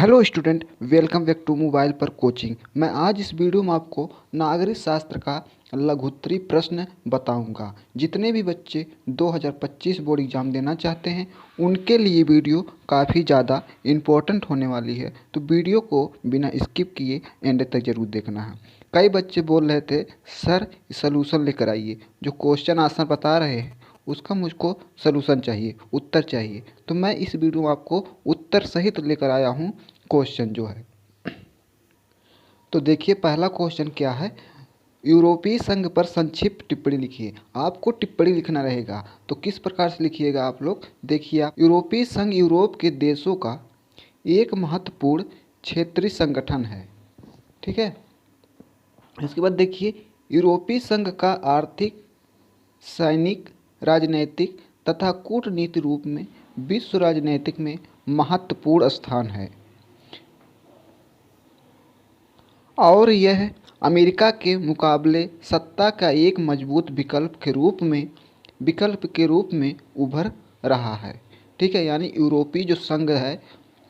Hello student, welcome back to mobile पर coaching. मैं आज इस वीडियो में आपको नागरिक शास्त्र का लघुत्तरीय प्रश्न बताऊंगा। जितने भी बच्चे 2025 बोर्ड एग्ज़ाम देना चाहते हैं उनके लिए वीडियो काफ़ी ज़्यादा इम्पोर्टेंट होने वाली है, तो वीडियो को बिना स्किप किए एंड तक ज़रूर देखना है। कई बच्चे बोल रहे थे सर सलूशन लेकर आइए, जो क्वेश्चन आंसर बता रहे हैं उसका मुझको सलूशन चाहिए, उत्तर चाहिए। तो मैं इस वीडियो में आपको उत्तर सहित लेकर आया हूँ क्वेश्चन जो है। तो देखिए पहला क्वेश्चन क्या है, यूरोपीय संघ पर संक्षिप्त टिप्पणी लिखिए। आपको टिप्पणी लिखना रहेगा, तो किस प्रकार से लिखिएगा आप लोग, देखिए आप, यूरोपीय संघ यूरोप के देशों का एक महत्वपूर्ण क्षेत्रीय संगठन है। ठीक है। इसके बाद देखिए, यूरोपीय संघ का आर्थिक, सैनिक, राजनैतिक तथा कूटनीति रूप में विश्व राजनीतिक में महत्वपूर्ण स्थान है और यह अमेरिका के मुकाबले सत्ता का एक मजबूत विकल्प के रूप में उभर रहा है। ठीक है, यानी यूरोपीय जो संघ है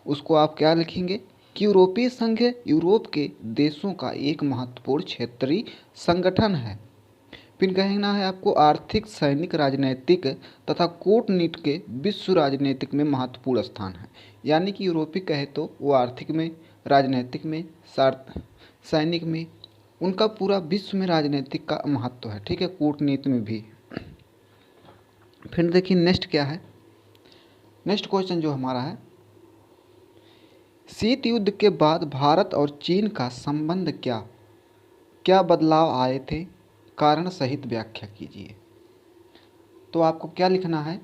उसको आप क्या लिखेंगे कि यूरोपीय संघ यूरोप के देशों का एक महत्वपूर्ण क्षेत्रीय संगठन है। फिर कहना है आपको आर्थिक, सैनिक, राजनैतिक तथा कूटनीति के विश्व राजनीतिक में महत्वपूर्ण स्थान है। यानी कि यूरोपीय कहे तो वो आर्थिक में, राजनैतिक में, सैनिक में, उनका पूरा विश्व में राजनीतिक का महत्व है। ठीक है, कूटनीति में भी। फिर देखिए नेक्स्ट क्या है, नेक्स्ट क्वेश्चन जो हमारा है, शीत युद्ध के बाद भारत और चीन का संबंध क्या क्या बदलाव आए थे, कारण सहित व्याख्या कीजिए। तो आपको क्या लिखना है,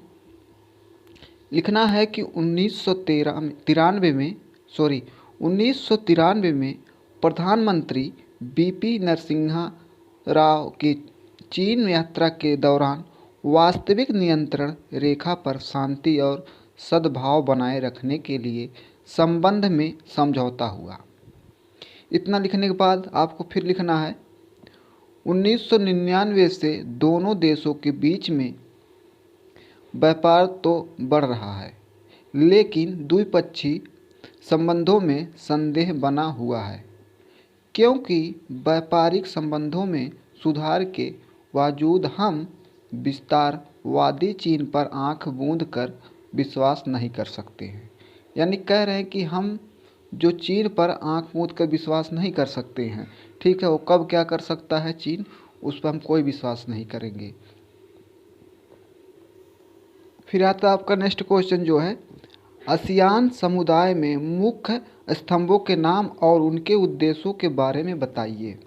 लिखना है कि 1993 में प्रधानमंत्री बीपी नरसिम्हा राव की चीन यात्रा के दौरान वास्तविक नियंत्रण रेखा पर शांति और सद्भाव बनाए रखने के लिए संबंध में समझौता हुआ। इतना लिखने के बाद आपको फिर लिखना है 1999 से दोनों देशों के बीच में व्यापार तो बढ़ रहा है, लेकिन द्विपक्षीय संबंधों में संदेह बना हुआ है, क्योंकि व्यापारिक संबंधों में सुधार के बावजूद हम विस्तारवादी चीन पर आंख मूंद कर विश्वास नहीं कर सकते हैं। यानी कह रहे हैं कि हम जो चीन पर आंख मूंद कर विश्वास नहीं कर सकते हैं। ठीक है, वो कब क्या कर सकता है चीन, उस पर हम कोई विश्वास नहीं करेंगे। फिर आता है आपका नेक्स्ट क्वेश्चन जो है, आसियान समुदाय में मुख्य स्तंभों के नाम और उनके उद्देश्यों के बारे में बताइए।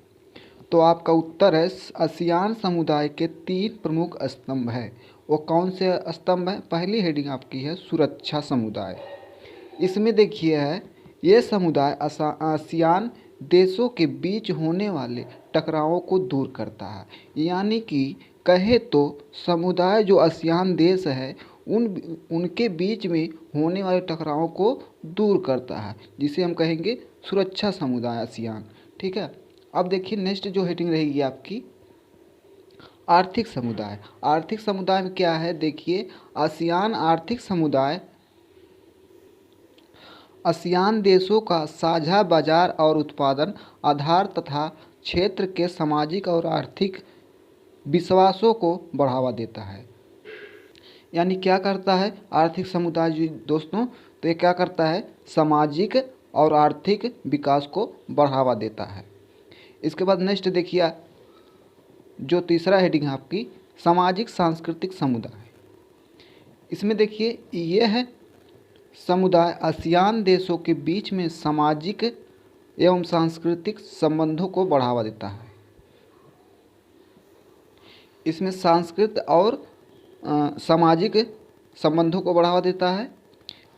तो आपका उत्तर है आसियान समुदाय के 3 प्रमुख स्तंभ है। वो कौन से स्तंभ है, पहली हेडिंग आपकी है सुरक्षा समुदाय। इसमें देखिए है, ये समुदाय आसियान देशों के बीच होने वाले टकरावों को दूर करता है। यानी कि कहे तो समुदाय जो आसियान देश है उनके बीच में होने वाले टकरावों को दूर करता है, जिसे हम कहेंगे सुरक्षा समुदाय आसियान। ठीक है। अब देखिए नेक्स्ट जो हेडिंग रहेगी आपकी आर्थिक समुदाय। आर्थिक समुदाय में क्या है, देखिए आसियान आर्थिक समुदाय आसियान देशों का साझा बाजार और उत्पादन आधार तथा क्षेत्र के सामाजिक और आर्थिक विश्वासों को बढ़ावा देता है। यानी क्या करता है आर्थिक समुदाय जी दोस्तों, तो ये क्या करता है, सामाजिक और आर्थिक विकास को बढ़ावा देता है। इसके बाद नेक्स्ट देखिए जो तीसरा हेडिंग है आपकी सामाजिक सांस्कृतिक समुदाय। इसमें देखिए ये है समुदाय आसियान देशों के बीच में सामाजिक एवं सांस्कृतिक संबंधों को बढ़ावा देता है। इसमें सांस्कृतिक और सामाजिक संबंधों को बढ़ावा देता है,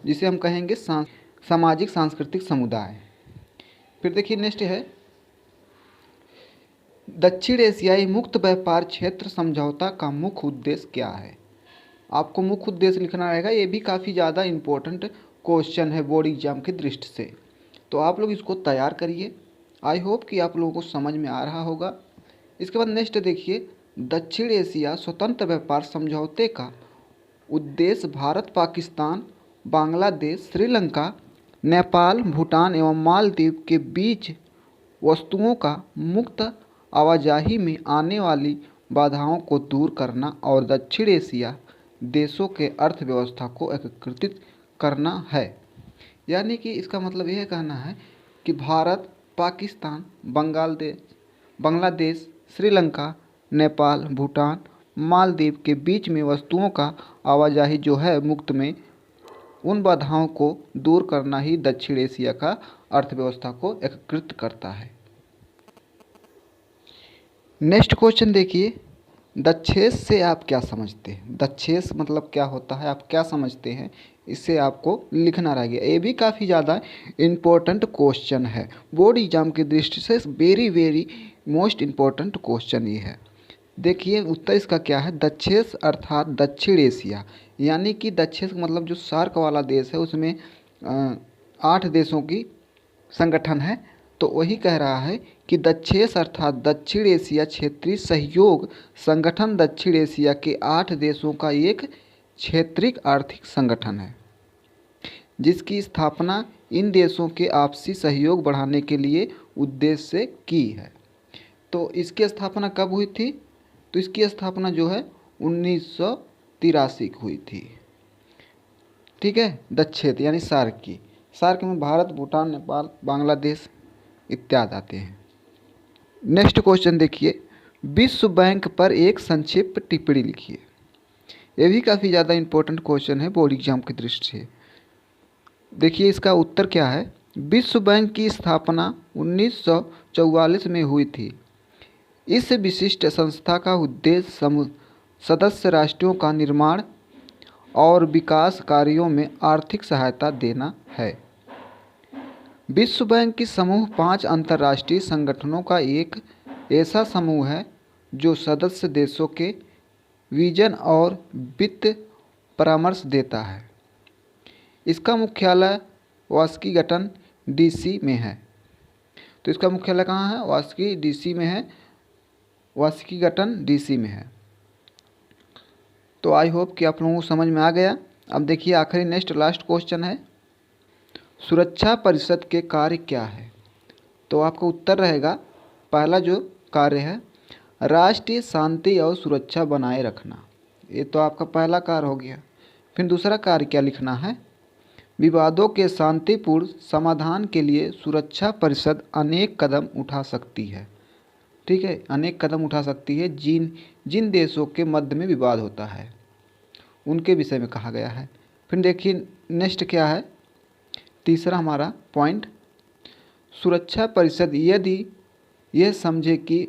जिसे हम कहेंगे सामाजिक सांस्कृतिक समुदाय। फिर देखिए नेक्स्ट है दक्षिण एशियाई मुक्त व्यापार क्षेत्र समझौता का मुख्य उद्देश्य क्या है। आपको मुख्य उद्देश्य लिखना रहेगा, ये भी काफ़ी ज़्यादा इम्पोर्टेंट क्वेश्चन है बोर्ड एग्जाम की दृष्टि से, तो आप लोग इसको तैयार करिए। आई होप कि आप लोगों को समझ में आ रहा होगा। इसके बाद नेक्स्ट देखिए दक्षिण एशिया स्वतंत्र व्यापार समझौते का उद्देश्य भारत, पाकिस्तान, बांग्लादेश, श्रीलंका, नेपाल, भूटान एवं मालदीव के बीच वस्तुओं का मुक्त आवाजाही में आने वाली बाधाओं को दूर करना और दक्षिण एशिया देशों के अर्थव्यवस्था को एकीकृत करना है। यानी कि इसका मतलब यह कहना है कि भारत, पाकिस्तान, बांग्लादेश, श्रीलंका, नेपाल, भूटान, मालदीव के बीच में वस्तुओं का आवाजाही जो है मुक्त में, उन बाधाओं को दूर करना ही दक्षिण एशिया का अर्थव्यवस्था को एकीकृत करता है। नेक्स्ट क्वेश्चन देखिए, दक्षेस से आप क्या समझते हैं? दक्षेस मतलब क्या होता है, आप क्या समझते हैं, इससे आपको लिखना रहेगा। ये भी काफ़ी ज़्यादा इम्पोर्टेंट क्वेश्चन है, बोर्ड एग्जाम की दृष्टि से वेरी मोस्ट इम्पोर्टेंट क्वेश्चन ये है। देखिए उत्तर इसका क्या है, दक्षेस अर्थात दक्षिण एशिया, यानी कि दक्षेस मतलब जो सार्क वाला देश है उसमें 8 देशों की संगठन है, तो वही कह रहा है कि दक्षेस अर्थात दक्षिण एशिया क्षेत्रीय सहयोग संगठन दक्षिण एशिया के 8 देशों का एक क्षेत्रीय आर्थिक संगठन है, जिसकी स्थापना इन देशों के आपसी सहयोग बढ़ाने के लिए उद्देश्य से की है। तो इसकी स्थापना कब हुई थी? तो इसकी स्थापना जो है 1983 को हुई थी। ठीक है, दक्षेत यानी सार्क की। सार्क में भारत, भूटान, नेपाल, बांग्लादेश इत्यादि आते हैं। नेक्स्ट क्वेश्चन देखिए, विश्व बैंक पर एक संक्षिप्त टिप्पणी लिखिए। ये भी काफ़ी ज़्यादा इम्पोर्टेंट क्वेश्चन है बोर्ड एग्जाम की दृष्टि से। देखिए इसका उत्तर क्या है, विश्व बैंक की स्थापना 1944 में हुई थी। इस विशिष्ट संस्था का उद्देश्य सदस्य राष्ट्रों का निर्माण और विकास कार्यों में आर्थिक सहायता देना है। विश्व बैंक की समूह 5 अंतर्राष्ट्रीय संगठनों का एक ऐसा समूह है जो सदस्य देशों के विजन और वित्त परामर्श देता है। इसका मुख्यालय वाशिंगटन डीसी में है। तो इसका मुख्यालय कहाँ है? वाशिंगटन डीसी में है। तो आई होप कि आप लोगों को समझ में आ गया। अब देखिए आखिरी लास्ट क्वेश्चन है, सुरक्षा परिषद के कार्य क्या है? तो आपका उत्तर रहेगा, पहला जो कार्य है राष्ट्रीय शांति और सुरक्षा बनाए रखना, ये तो आपका पहला कार्य हो गया। फिर दूसरा कार्य क्या लिखना है, विवादों के शांतिपूर्ण समाधान के लिए सुरक्षा परिषद अनेक कदम उठा सकती है। ठीक है, अनेक कदम उठा सकती है जिन देशों के मध्य में विवाद होता है उनके विषय में कहा गया है। फिर देखिए नेक्स्ट क्या है, तीसरा हमारा पॉइंट, सुरक्षा परिषद यदि यह समझे कि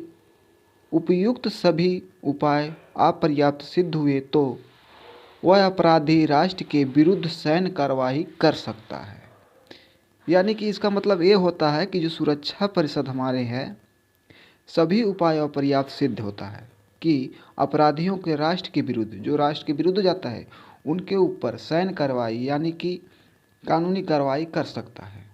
उपयुक्त सभी उपाय अपर्याप्त सिद्ध हुए तो वह अपराधी राष्ट्र के विरुद्ध सैन्य कार्रवाई कर सकता है। यानी कि इसका मतलब ये होता है कि जो सुरक्षा परिषद हमारे हैं सभी उपाय अपर्याप्त सिद्ध होता है कि अपराधियों के राष्ट्र के विरुद्ध, जो राष्ट्र के विरुद्ध जाता है उनके ऊपर सैन्य कार्रवाई यानी कि कानूनी कार्रवाई कर सकता है।